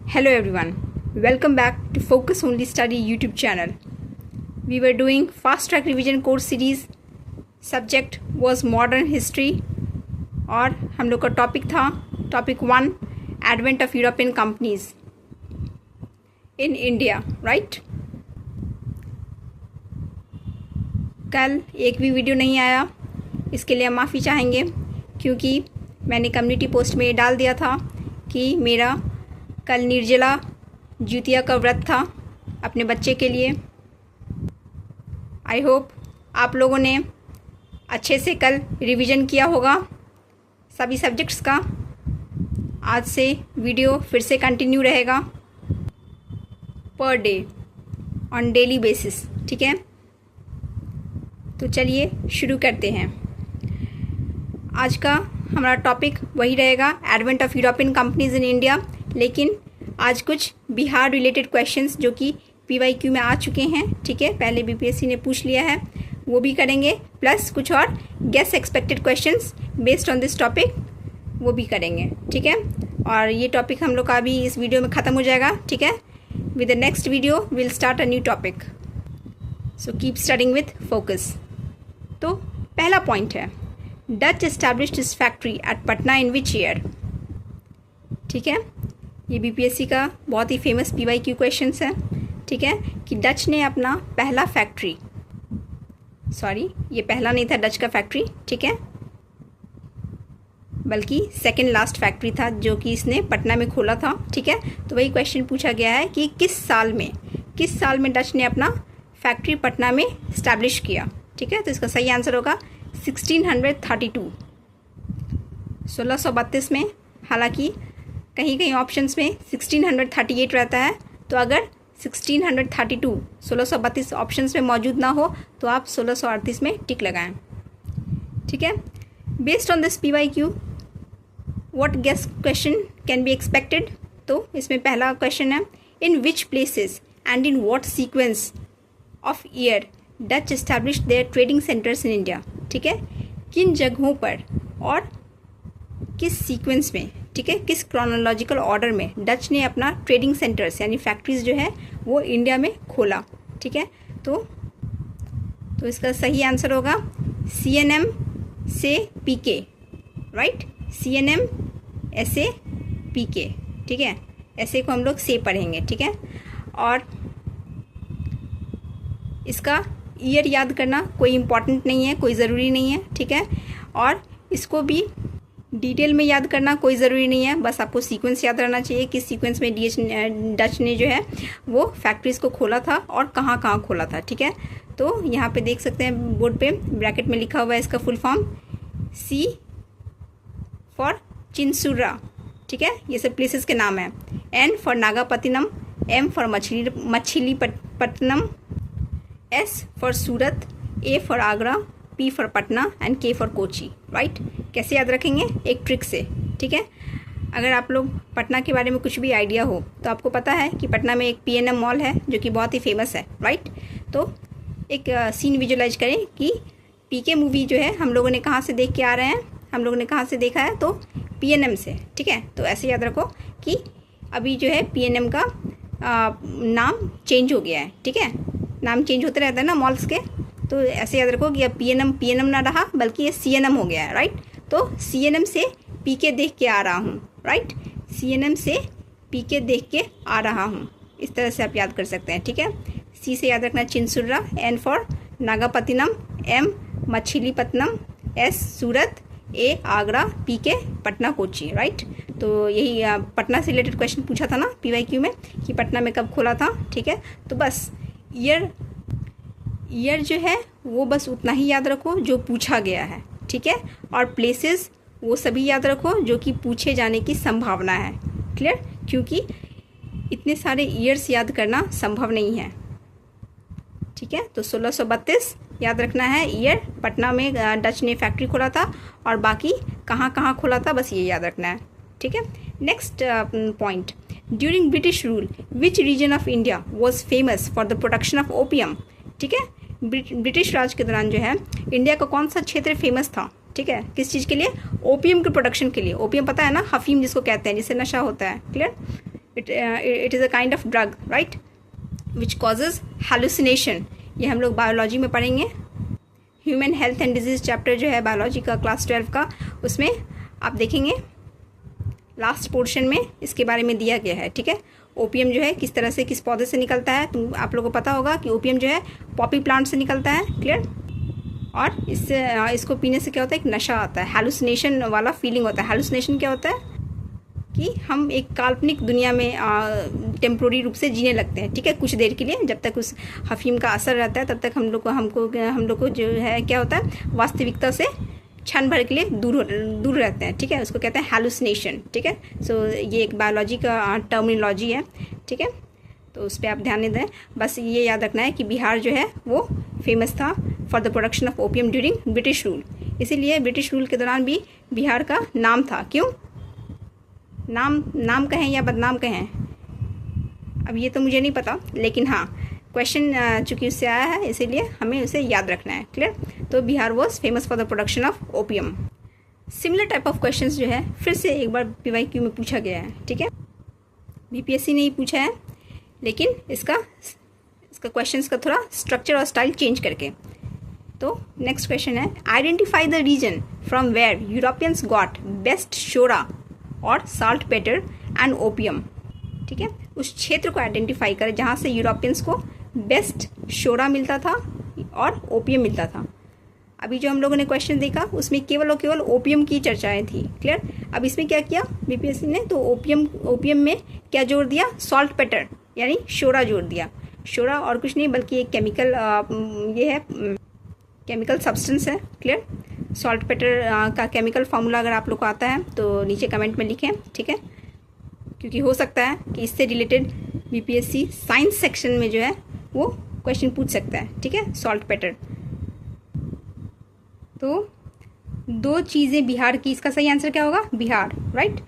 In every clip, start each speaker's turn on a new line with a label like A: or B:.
A: Hello everyone, welcome back to Focus Only Study YouTube channel. We were doing fast track revision course series. Subject was modern history और हम लोग का topic था topic 1 advent of European companies in India. Right, कल एक भी video नहीं आया, इसके लिए हम माफ़ी चाहेंगे क्योंकि मैंने कम्युनिटी पोस्ट में डाल दिया था कि मेरा कल निर्जला ज्योतिया का व्रत था अपने बच्चे के लिए. आई होप आप लोगों ने अच्छे से कल रिवीजन किया होगा सभी सब्जेक्ट्स का. आज से वीडियो फिर से कंटिन्यू रहेगा per day on daily basis. ठीक है, तो चलिए शुरू करते हैं. आज का हमारा टॉपिक वही रहेगा advent of European companies in India, लेकिन आज कुछ बिहार रिलेटेड क्वेश्चंस जो कि PYQ में आ चुके हैं. ठीक है, पहले BPSC ने पूछ लिया है, वो भी करेंगे, प्लस कुछ और guess expected questions based on this topic वो भी करेंगे. ठीक है, और ये टॉपिक हम लोग का अभी इस वीडियो में ख़त्म हो जाएगा. ठीक है, with the next video will start a new topic. So keep studying with focus. तो पहला पॉइंट है, डच एस्टैब्लिश्ड इस factory eight Patna in which year. ठीक है, ये BPSC का बहुत ही फेमस PYQ क्वेश्चंस है. ठीक है, कि डच ने अपना पहला फैक्ट्री, सॉरी ये पहला नहीं था डच का फैक्ट्री, ठीक है, बल्कि सेकंड लास्ट फैक्ट्री था जो कि इसने पटना में खोला था. ठीक है, तो वही क्वेश्चन पूछा गया है कि किस साल में डच ने अपना फैक्ट्री पटना में इस्टेब्लिश किया. ठीक है, तो इसका सही आंसर होगा 1632, 1632 में. हालांकि कहीं कहीं ऑप्शंस में 1638 रहता है, तो अगर 1632 1632 ऑप्शंस में मौजूद ना हो तो आप 1638 में टिक लगाएं. ठीक है, based on this PYQ what guess question can be expected. तो इसमें पहला क्वेश्चन है, in which places and in what sequence of year Dutch established their trading centres in India. ठीक है, किन जगहों पर और किस सीक्वेंस में, ठीक है, किस क्रोनोलॉजिकल ऑर्डर में डच ने अपना ट्रेडिंग सेंटर्स यानी फैक्ट्रीज जो है वो इंडिया में खोला. ठीक है, तो इसका सही आंसर होगा CNM से PK. राइट, CNM ऐसे PK. ठीक है, ऐसे को हम लोग से पढ़ेंगे. ठीक है, और इसका ईयर याद करना कोई इम्पॉर्टेंट नहीं है, कोई ज़रूरी नहीं है. ठीक है, और इसको भी डिटेल में याद करना कोई ज़रूरी नहीं है, बस आपको सीक्वेंस याद रहना चाहिए कि सीक्वेंस में डच ने जो है वो फैक्ट्रीज़ को खोला था और कहाँ कहाँ खोला था. ठीक है, तो यहाँ पे देख सकते हैं बोर्ड पे ब्रैकेट में लिखा हुआ है इसका full form, C for Chinsura. ठीक है, ये सब प्लेसेस के नाम है. N for Nagapattinam, M for Machilipatnam, S for Surat, A for Agra, P for Patna and K for Kochi. Right, कैसे याद रखेंगे? एक ट्रिक से. ठीक है, अगर आप लोग पटना के बारे में कुछ भी आइडिया हो तो आपको पता है कि पटना में एक PNM मॉल है जो कि बहुत ही फेमस है. राइट, तो एक सीन विजुलाइज करें कि PK मूवी जो है हम लोगों ने कहाँ से देख के आ रहे हैं, हम लोगों ने कहाँ से देखा है, तो PNM से. ठीक है, तो ऐसे याद रखो कि अभी जो है PNM का नाम चेंज हो गया है. ठीक है, नाम चेंज होते रहता है ना मॉल्स के, तो ऐसे याद रखो कि अब PNM ना रहा बल्कि ये CNM हो गया है. राइट, तो CNM से PK देख के आ रहा हूँ. राइट, CNM से PK देख के आ रहा हूँ, इस तरह से आप याद कर सकते हैं. ठीक है, C से याद रखना Chinsura, N for Nagapattinam, M Machilipatnam, S Surat, A Agra, PK Patna Kochi. Right, तो यही पटना से रिलेटेड क्वेश्चन पूछा था ना PYQ में कि पटना में कब खोला था. ठीक है, तो बस ईयर जो है वो बस उतना ही याद रखो जो पूछा गया है. ठीक है, और प्लेसेस वो सभी याद रखो जो कि पूछे जाने की संभावना है. क्लियर, क्योंकि इतने सारे ईयर्स याद करना संभव नहीं है. ठीक है, तो 1632 याद रखना है ईयर, पटना में डच ने फैक्ट्री खोला था, और बाकी कहाँ कहाँ खोला था बस ये याद रखना है. ठीक है, next point, during British rule which region of India was famous for the production of opium. ठीक है, ब्रिटिश राज के दौरान जो है इंडिया का कौन सा क्षेत्र फेमस था. ठीक है, किस चीज़ के लिए? ओपियम के प्रोडक्शन के लिए. ओपियम पता है ना, हफीम जिसको कहते हैं, जिससे नशा होता है. Clear, it is a kind of drug, right, which causes hallucination. ये हम लोग बायोलॉजी में पढ़ेंगे। Human health and disease chapter जो है बायोलॉजी का क्लास 12 का, उसमें आप देखेंगे लास्ट पोर्शन में इसके बारे में दिया गया है, ठीक है। ओपियम जो है किस तरह से, किस पौधे से निकलता है, तो आप लोगों को पता होगा कि ओपियम जो है पॉपी प्लांट से निकलता है, क्लियर। और इसको पीने से क्या होता है, एक नशा आता है, हैलुसिनेशन वाला फीलिंग होता है। हैलुसिनेशन क्या होता है कि हम एक काल्पनिक दुनिया में टेम्प्रोरी रूप से जीने लगते हैं, ठीक है, कुछ देर के लिए। जब तक उस अफीम का असर रहता है तब तक हम लोग को जो है क्या होता है, वास्तविकता से क्षण भर के लिए दूर रहते हैं, ठीक है। उसको कहते हैं हैलुसिनेशन, ठीक है। सो ये एक बायोलॉजी का टर्मिनोलॉजी है, ठीक है। तो उस पर आप ध्यान नहीं दें। बस ये याद रखना है कि बिहार जो है वो फेमस था for the production of opium during British rule. इसीलिए ब्रिटिश रूल के दौरान भी बिहार का नाम था। क्यों नाम कहें या बदनाम कहें, अब ये तो मुझे नहीं पता, लेकिन हाँ क्वेश्चन चूँकि उससे आया है इसीलिए हमें उसे याद रखना है, क्लियर। तो Bihar was famous for the production of opium. Similar type of questions जो है फिर से एक बार PYQ में पूछा गया है, ठीक है। BPSC ने ही पूछा है, लेकिन इसका क्वेश्चंस का थोड़ा स्ट्रक्चर और स्टाइल चेंज करके। तो नेक्स्ट क्वेश्चन है, identify the region from where Europeans got best शोरा और साल्ट पेटर एंड ओपियम, ठीक है। उस क्षेत्र को आइडेंटिफाई करें जहाँ से यूरोपियंस को बेस्ट शोरा मिलता था और ओपियम मिलता था। अभी जो हम लोगों ने क्वेश्चन देखा उसमें केवल और केवल ओपियम की चर्चाएं थी, क्लियर। अब इसमें क्या किया BPSC ने, तो ओपियम में क्या जोड़ दिया, सॉल्ट पेटर यानी शोरा जोड़ दिया। शोरा और कुछ नहीं बल्कि एक केमिकल ये है, केमिकल सब्सटेंस है, क्लियर। सॉल्ट पेटर का केमिकल फार्मूला अगर आप लोग को आता है तो नीचे कमेंट में लिखें, ठीक है, क्योंकि हो सकता है कि इससे रिलेटेड BPSC साइंस सेक्शन में जो है वो क्वेश्चन पूछ सकता है, ठीक है, सॉल्ट पेटर। तो दो चीज़ें बिहार की, इसका सही आंसर क्या होगा, बिहार, राइट।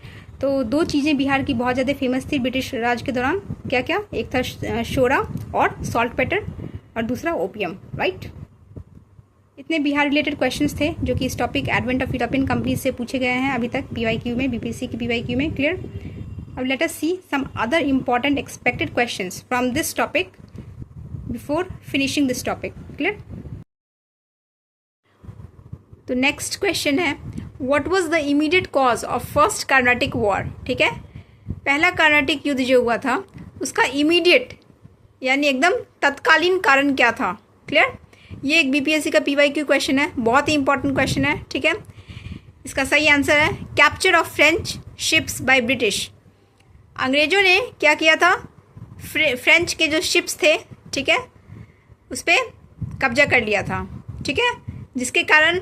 A: तो दो चीज़ें बिहार की बहुत ज़्यादा फेमस थी ब्रिटिश राज के दौरान। क्या क्या, एक था शोरा और सॉल्ट पेटर और दूसरा ओपियम, राइट। इतने बिहार रिलेटेड क्वेश्चंस थे जो कि इस topic advent of European companies से पूछे गए हैं अभी तक PYQ में, BPSC की PYQ में, क्लियर। अब let us see some other important expected questions from this topic before finishing this topic, clear. तो नेक्स्ट क्वेश्चन है, what was the immediate cause of first Carnatic war, ठीक है। पहला कर्नाटिक युद्ध जो हुआ था उसका इमीडिएट यानी एकदम तत्कालीन कारण क्या था, क्लियर। ये एक BPSC का PYQ क्वेश्चन है, बहुत ही इंपॉर्टेंट क्वेश्चन है, ठीक है। इसका सही आंसर है capture of French ships by British. अंग्रेजों ने क्या किया था, फ्रेंच के जो शिप्स थे, ठीक है, उस पर कब्जा कर लिया था, ठीक है, जिसके कारण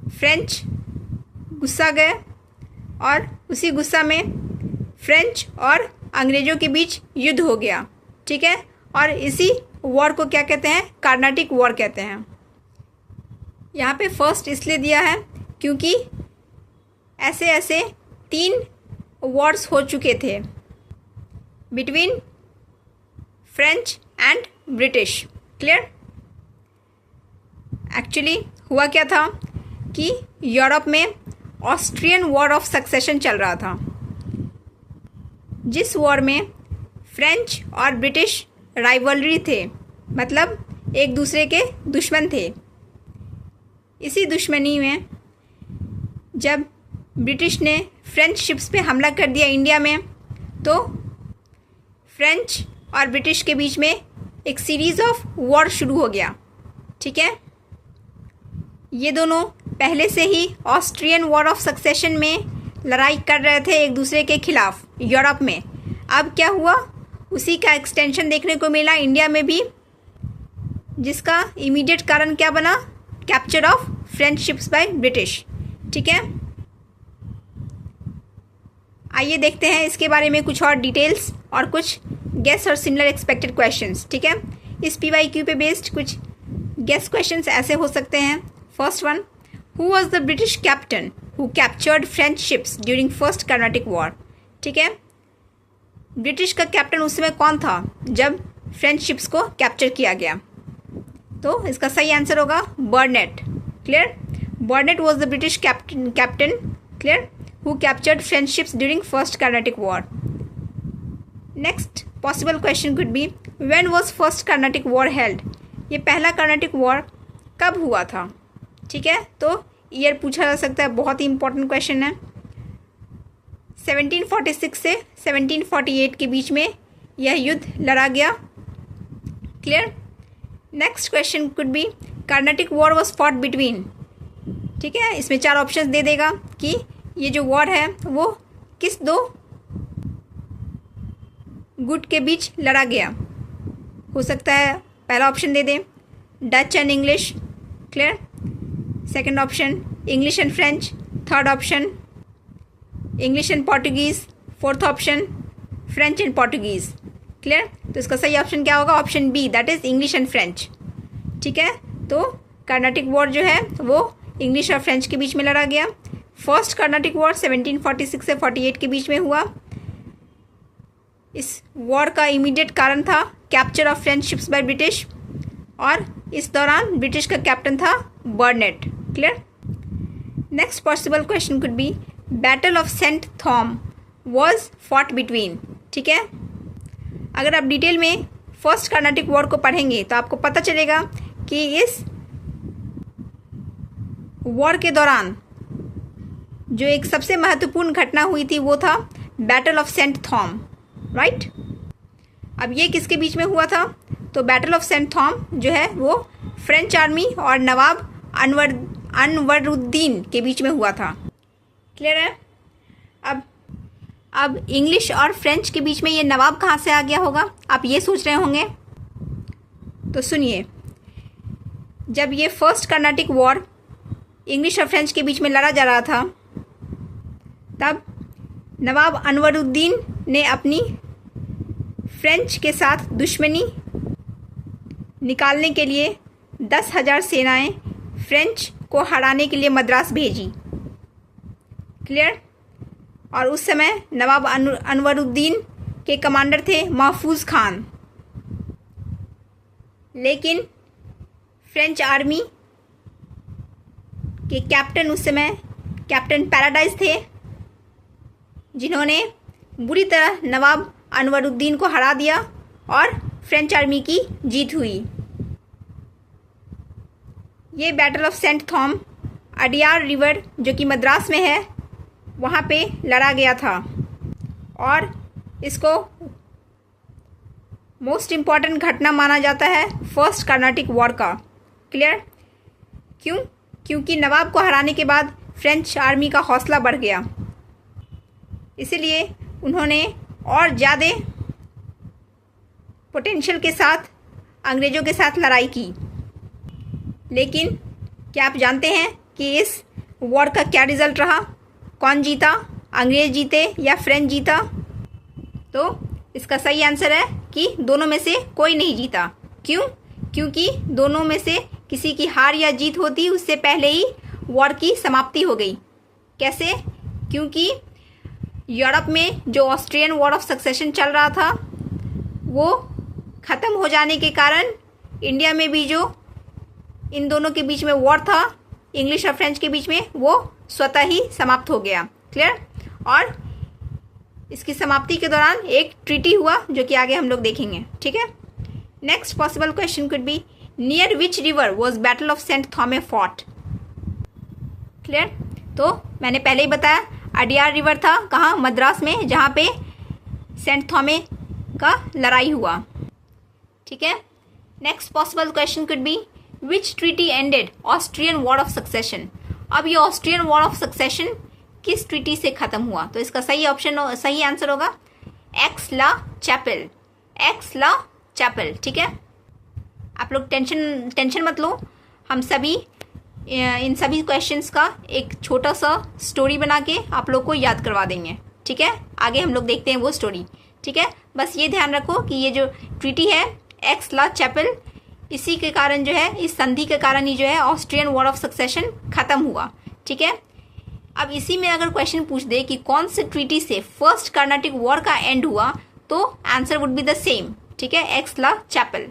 A: फ्रेंच गुस्सा गए और उसी गुस्सा में फ्रेंच और अंग्रेज़ों के बीच युद्ध हो गया, ठीक है। और इसी वॉर को क्या कहते हैं, कर्नाटिक वॉर कहते हैं। यहाँ पे फर्स्ट इसलिए दिया है क्योंकि ऐसे ऐसे 3 वॉर्स हो चुके थे between French and British, clear. Actually हुआ क्या था कि यूरोप में ऑस्ट्रियन वॉर ऑफ सक्सेशन चल रहा था, जिस वॉर में फ्रेंच और ब्रिटिश राइवलरी थे, मतलब एक दूसरे के दुश्मन थे। इसी दुश्मनी में जब ब्रिटिश ने फ्रेंच शिप्स पे हमला कर दिया इंडिया में, तो फ्रेंच और ब्रिटिश के बीच में एक सीरीज़ ऑफ वॉर शुरू हो गया, ठीक है। ये दोनों पहले से ही ऑस्ट्रियन वॉर ऑफ सक्सेशन में लड़ाई कर रहे थे एक दूसरे के खिलाफ यूरोप में। अब क्या हुआ, उसी का एक्सटेंशन देखने को मिला इंडिया में भी, जिसका इमीडिएट कारण क्या बना, capture of French ships by British, ठीक है। आइए देखते हैं इसके बारे में कुछ और डिटेल्स और कुछ गेस और सिमिलर एक्सपेक्टेड क्वेश्चंस, ठीक है। इस PYQ पे बेस्ड कुछ गेस क्वेश्चंस ऐसे हो सकते हैं। First one, who was the British captain who captured French ships during first Carnatic war, ठीक है। ब्रिटिश का कैप्टन उस समय कौन था जब फ्रेंच शिप्स को कैप्चर किया गया, तो इसका सही आंसर होगा बर्नेट, clear. बर्नेट was the British captain, clear, who captured French ships during first Carnatic war. Next possible question could be when was first Carnatic war held. ये पहला कर्नाटिक वॉर कब हुआ था, ठीक है। तो ईयर पूछा जा सकता है, बहुत ही इंपॉर्टेंट क्वेश्चन है। 1746 से 1748 के बीच में यह युद्ध लड़ा गया। Clear. Next question could B Carnatic war was fought between, ठीक है। इसमें 4 ऑप्शन दे देगा कि ये जो वॉर है वो किस 2 गुट के बीच लड़ा गया। हो सकता है पहला ऑप्शन दे दें Dutch and English. Clear. Second option English and French. Third option English and Portuguese. Fourth option French and Portuguese. Clear. तो इसका सही ऑप्शन क्या होगा, option B, that is English and French, ठीक है। तो कर्नाटिक वॉर जो है वो इंग्लिश और फ्रेंच के बीच में लड़ा गया। फर्स्ट कर्नाटिक वॉर 1746 से 48 के बीच में हुआ। इस वॉर का इमीडिएट कारण था capture of French ships by British, और इस दौरान ब्रिटिश का कैप्टन था Barnett. Clear. Next possible question could be battle of Saint Thome was fought between, ठीक है। अगर आप डिटेल में फर्स्ट कर्नाटिक वॉर को पढ़ेंगे तो आपको पता चलेगा कि इस वॉर के दौरान जो एक सबसे महत्वपूर्ण घटना हुई थी वो था बैटल ऑफ सेंट थॉम, राइट। अब ये किसके बीच में हुआ था, तो बैटल ऑफ सेंट थॉम जो है वो फ्रेंच आर्मी और नवाब अनवरुद्दीन के बीच में हुआ था। क्लियर है। अब इंग्लिश और फ्रेंच के बीच में ये नवाब कहाँ से आ गया होगा, आप ये सोच रहे होंगे। तो सुनिए, जब ये फर्स्ट कर्नाटिक वॉर इंग्लिश और फ्रेंच के बीच में लड़ा जा रहा था तब नवाब अनवरुद्दीन ने अपनी फ्रेंच के साथ दुश्मनी निकालने के लिए 10,000 सेनाएं फ्रेंच को हराने के लिए मद्रास भेजी। क्लियर। और उस समय नवाब अनवरुद्दीन के कमांडर थे महफूज खान, लेकिन फ्रेंच आर्मी के कैप्टन उस समय कैप्टन पैराडाइज थे, जिन्होंने बुरी तरह नवाब अनवरुद्दीन को हरा दिया और फ्रेंच आर्मी की जीत हुई। ये battle of Saint Thome Adyar river जो कि मद्रास में है वहाँ पे लड़ा गया था, और इसको मोस्ट इम्पॉर्टेंट घटना माना जाता है फर्स्ट कर्नाटिक वॉर का। क्लियर। क्यों, क्योंकि नवाब को हराने के बाद फ्रेंच आर्मी का हौसला बढ़ गया, इसीलिए उन्होंने और ज़्यादा पोटेंशियल के साथ अंग्रेज़ों के साथ लड़ाई की। लेकिन क्या आप जानते हैं कि इस वॉर का क्या रिज़ल्ट रहा, कौन जीता, अंग्रेज़ जीते या फ्रेंच जीता? तो इसका सही आंसर है कि दोनों में से कोई नहीं जीता। क्यों, क्योंकि दोनों में से किसी की हार या जीत होती उससे पहले ही वॉर की समाप्ति हो गई। कैसे? क्योंकि यूरोप में जो ऑस्ट्रियन वॉर ऑफ सक्सेशन चल रहा था वो ख़त्म हो जाने के कारण इंडिया में भी जो इन दोनों के बीच में वॉर था इंग्लिश और फ्रेंच के बीच में, वो स्वतः ही समाप्त हो गया। क्लियर। और इसकी समाप्ति के दौरान एक ट्रीटी हुआ जो कि आगे हम लोग देखेंगे, ठीक है। Next possible question could be near which river was battle of Saint Thome fought. Clear. तो मैंने पहले ही बताया अडियार रिवर था, कहाँ, मद्रास में, जहाँ पे सेंट थॉमे का लड़ाई हुआ, ठीक है। Next possible question could B which treaty ended Austrian war of succession. अब ये ऑस्ट्रियन वॉर ऑफ सक्सेशन किस ट्रीटी से खत्म हुआ? तो इसका सही आंसर होगा एक्स-ला चैपल। एक्स-ला चैपल, ठीक है। आप लोग टेंशन मत लो, हम सभी इन सभी क्वेश्चंस का एक छोटा सा स्टोरी बना के आप लोग को याद करवा देंगे, ठीक है। आगे हम लोग देखते हैं वो स्टोरी, ठीक है। बस ये ध्यान रखो कि ये जो ट्रीटी है एक्स-ला चैपल, इसी के कारण जो है, इस संधि के कारण ही जो है ऑस्ट्रियन वॉर ऑफ सक्सेशन खत्म हुआ, ठीक है। अब इसी में अगर क्वेश्चन पूछ दे कि कौन से ट्रीटी से फर्स्ट कर्नाटिक वॉर का एंड हुआ, तो answer would be the same, ठीक है, एक्स-ला चैपल।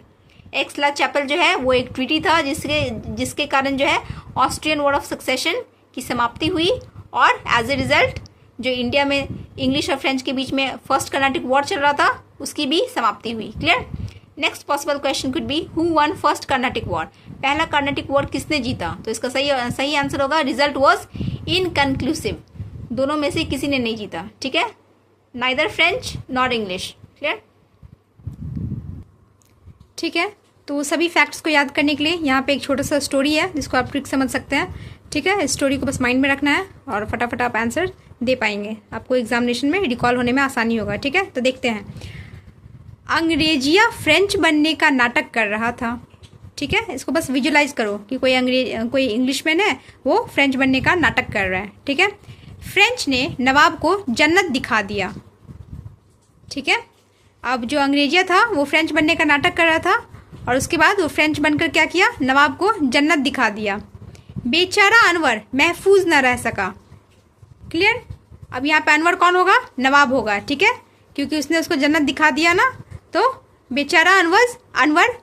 A: एक्स-ला चैपल जो है वो एक ट्रीटी था जिसके कारण जो है ऑस्ट्रियन वॉर ऑफ सक्सेशन की समाप्ति हुई, और एज ए रिजल्ट जो इंडिया में इंग्लिश और फ्रेंच के बीच में फर्स्ट कर्नाटिक वॉर चल रहा था उसकी भी समाप्ति हुई। Clear. Next possible question could be who one first Carnatic war, पहला कर्नाटिक वॉर किसने जीता? तो इसका सही आंसर होगा रिजल्ट वॉज इनकन्क्लूसिव, दोनों में से किसी ने नहीं जीता। ठीक है, neither French nor English. Clear. ठीक है, तो सभी फैक्ट्स को याद करने के लिए यहाँ पे एक छोटा सा स्टोरी है जिसको आप ट्रिक समझ सकते हैं। ठीक है, इस स्टोरी को बस माइंड में रखना है और फटाफट आप आंसर दे पाएंगे, आपको एग्जामिनेशन में रिकॉल होने में आसानी होगा। ठीक है, तो देखते हैं। अंग्रेजिया फ्रेंच बनने का नाटक कर रहा था। ठीक है, इसको बस विजुलाइज करो कि कोई इंग्लिशमैन है, वो फ्रेंच बनने का नाटक कर रहा है। ठीक है, फ्रेंच ने नवाब को जन्नत दिखा दिया। ठीक है, अब जो अंग्रेजिया था वो फ्रेंच बनने का नाटक कर रहा था और उसके बाद वो फ्रेंच बनकर क्या किया, नवाब को जन्नत दिखा दिया। बेचारा अनवर महफूज न रह सका। क्लियर। अब यहाँ पे अनवर कौन होगा, नवाब होगा। ठीक है, क्योंकि उसने उसको जन्नत दिखा दिया ना, तो बेचारा अनवर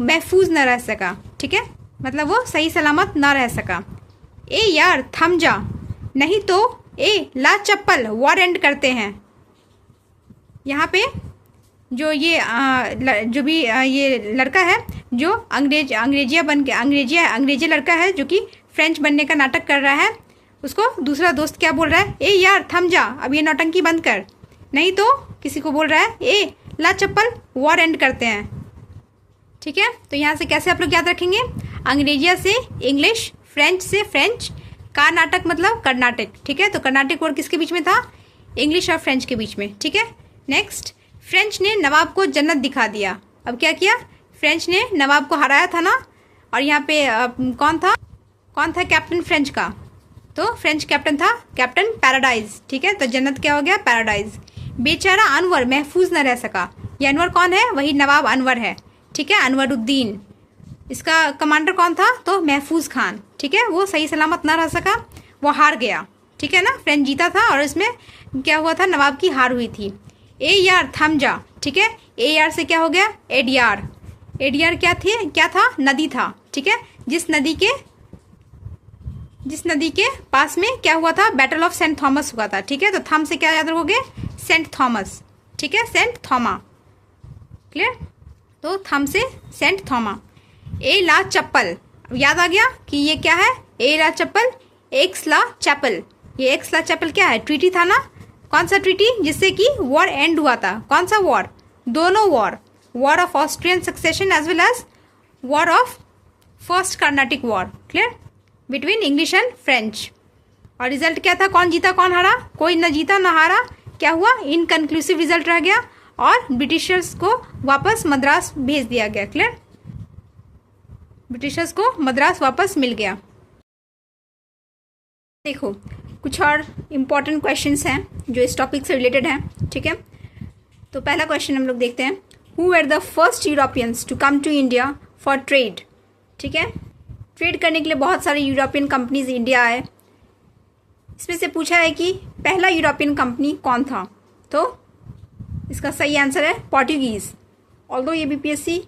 A: महफूज न रह सका। ठीक है, मतलब वो सही सलामत ना रह सका। ए यार थम जा, नहीं तो ए ला चप्पल वॉर एंड करते हैं। यहाँ पे जो ये ये लड़का है जो अंग्रेजी लड़का है जो कि फ्रेंच बनने का नाटक कर रहा है, उसको दूसरा दोस्त क्या बोल रहा है, ए यार थम जा, अब ये नौटंकी बंद कर, नहीं तो किसी को बोल रहा है ए ला चप्पल वॉर एंड करते हैं। ठीक है, तो यहाँ से कैसे आप लोग याद रखेंगे, अंग्रेजिया से इंग्लिश, फ्रेंच से फ्रेंच, का नाटक मतलब कर्नाटक। ठीक है, तो कर्नाटक वॉर किसके बीच में था, इंग्लिश और फ्रेंच के बीच में। ठीक है, नेक्स्ट फ्रेंच ने नवाब को जन्नत दिखा दिया। अब क्या किया, फ्रेंच ने नवाब को हराया था ना, और यहाँ पे कौन था कैप्टन फ्रेंच का, तो फ्रेंच कैप्टन था कैप्टन पैराडाइज। ठीक है, तो जन्नत क्या हो गया, पैराडाइज। बेचारा अनवर महफूज न रह सका, ये अनवर कौन है, वही नवाब अनवर है। ठीक है, अनवरुद्दीन, इसका कमांडर कौन था, तो महफूज खान। ठीक है, वो सही सलामत ना रह सका, वो हार गया। ठीक है ना, फ्रेंच जीता था और इसमें क्या हुआ था, नवाब की हार हुई थी। ए यार थम जा। ठीक है, ए यार से क्या हो गया, एडियार। एडियार क्या था, नदी था। ठीक है, जिस नदी के पास में क्या हुआ था, बैटल ऑफ सेंट थॉमस हुआ था। ठीक है, तो थम से क्या याद रखोगे, सेंट थॉमस। ठीक है, सेंट थॉमा। क्लियर, तो थम से सेंट थॉमा। ए ला चप्पल, याद आ गया कि ये क्या है, ए ला चप्पल, एक्स ला चैपल। ये एक्स ला चैपल क्या है, ट्रीटी था ना, कौन सा ट्रीटी, जिससे कि वॉर एंड हुआ था। कौन सा वॉर, दोनों war of Austrian succession as well as war of first Carnatic war. Clear, between English and French. और रिजल्ट क्या था, कौन जीता कौन हारा, कोई न जीता न हारा। क्या हुआ, इनकन्क्लूसिव रिजल्ट रह गया और ब्रिटिशर्स को वापस मद्रास भेज दिया गया। क्लियर, ब्रिटिशर्स को मद्रास वापस मिल गया। देखो कुछ और इम्पॉर्टेंट क्वेश्चंस हैं जो इस टॉपिक से रिलेटेड हैं। ठीक है, तो पहला क्वेश्चन हम लोग देखते हैं, who were the first Europeans to come to India for trade. ठीक है, ट्रेड करने के लिए बहुत सारे यूरोपियन कंपनीज इंडिया आए। इसमें से पूछा है कि पहला यूरोपियन कंपनी कौन था, तो इसका सही आंसर है पोर्टुगीज़। ऑल्दो ये बीपीएससी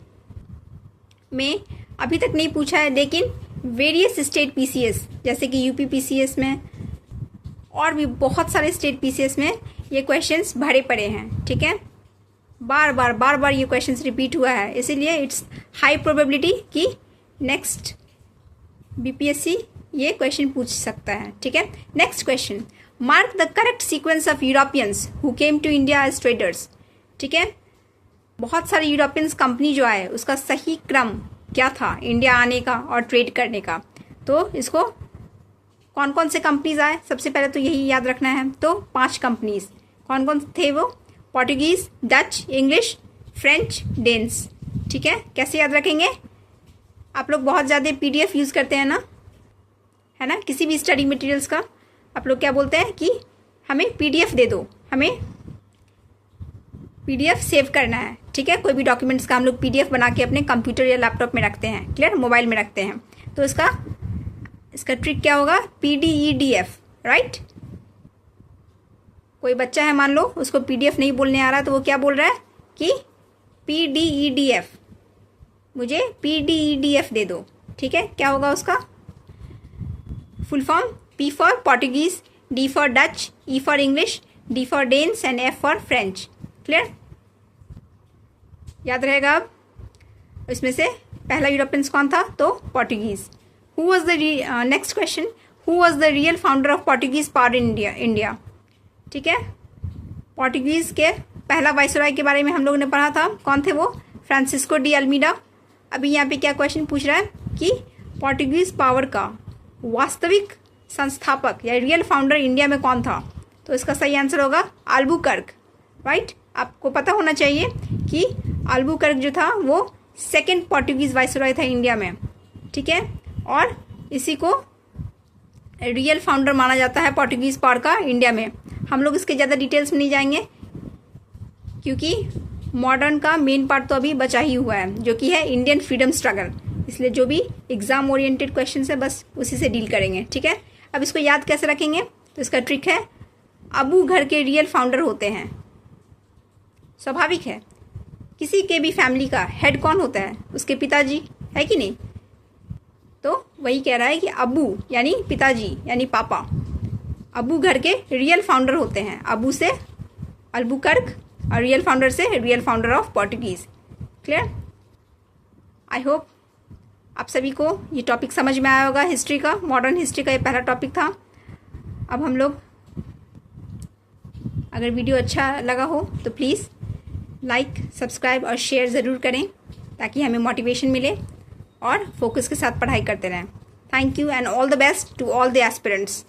A: में अभी तक नहीं पूछा है, लेकिन वेरियस स्टेट पीसीएस जैसे कि यूपी पीसीएस में और भी बहुत सारे स्टेट पीसीएस में ये क्वेश्चंस भरे पड़े हैं। ठीक है, बार बार ये क्वेश्चंस रिपीट हुआ है, इसीलिए इट्स हाई प्रोबेबिलिटी कि नेक्स्ट बीपीएससी ये क्वेश्चन पूछ सकता है। ठीक है, next question, mark the correct sequence of Europeans who came to India as traders. ठीक है, बहुत सारे यूरोपियंस कंपनी जो आए उसका सही क्रम क्या था इंडिया आने का और ट्रेड करने का। तो इसको कौन कौन से कंपनीज आए, सबसे पहले तो यही याद रखना है। तो 5 कंपनीज कौन कौन थे वो, Portuguese, Dutch, English, French, Danes. ठीक है, कैसे याद रखेंगे, आप लोग बहुत ज़्यादा पीडीएफ यूज़ करते हैं ना, है ना, किसी भी स्टडी मटेरियल्स का आप लोग क्या बोलते हैं कि हमें पीडीएफ दे दो, हमें पीडीएफ सेव करना है। ठीक है, कोई भी डॉक्यूमेंट्स का हम लोग पीडीएफ बना के अपने कंप्यूटर या लैपटॉप में रखते हैं। क्लियर, मोबाइल में रखते हैं। तो इसका ट्रिक क्या होगा, पीडीईडीएफ। राइट, कोई बच्चा है मान लो उसको पीडीएफ नहीं बोलने आ रहा, तो वो क्या बोल रहा है कि पीडीईडीएफ, मुझे पीडीईडीएफ दे दो। ठीक है, क्या होगा उसका full form, P for Portuguese, D for Dutch, E for English, D for Danes and F for French. Clear? याद रहेगा अब? इसमें से पहला यूरोपियंस कौन था? तो Portuguese. Who was the next question, who was the real founder of Portuguese power in India? ठीक है, पोर्टुगीज के पहला वाइसरॉय के बारे में हम लोगों ने पढ़ा था. कौन थे वो? Francisco de Almeida. अभी यहाँ पे क्या क्वेश्चन पूछ रहा है कि पोर्टुगीज पावर का वास्तविक संस्थापक या रियल फाउंडर इंडिया में कौन था? तो इसका सही आंसर होगा अल्बुकर्क. राइट? आपको पता होना चाहिए कि अल्बुकर्क जो था वो सेकेंड पोर्टुगीज वाइसरॉय था इंडिया में. ठीक है, और इसी को रियल फाउंडर माना जाता है पोर्टुगीज पावर का इंडिया में. हम लोग इसके ज़्यादा डिटेल्स में नहीं जाएंगे क्योंकि मॉडर्न का मेन पार्ट तो अभी बचा ही हुआ है, जो कि है इंडियन फ्रीडम स्ट्रगल. इसलिए जो भी एग्जाम ओरिएंटेड क्वेश्चन है बस उसी से डील करेंगे. ठीक है, अब इसको याद कैसे रखेंगे? तो इसका ट्रिक है, अबू घर के रियल फाउंडर होते हैं. स्वाभाविक है, किसी के भी फैमिली का हेड कौन होता है? उसके पिताजी, है कि नहीं? तो वही कह रहा है कि अबू यानी पिताजी यानी पापा, अबू घर के रियल फाउंडर होते हैं. अबू से अल्बुकर्क और रियल फाउंडर से real founder of Portuguese. Clear? I hope आप सभी को ये टॉपिक समझ में आया होगा. हिस्ट्री का, मॉडर्न हिस्ट्री का ये पहला टॉपिक था. अब हम लोग, अगर वीडियो अच्छा लगा हो तो प्लीज़ लाइक, सब्सक्राइब और शेयर ज़रूर करें ताकि हमें मोटिवेशन मिले और फोकस के साथ पढ़ाई करते रहें. Thank you and all the best to all the aspirants.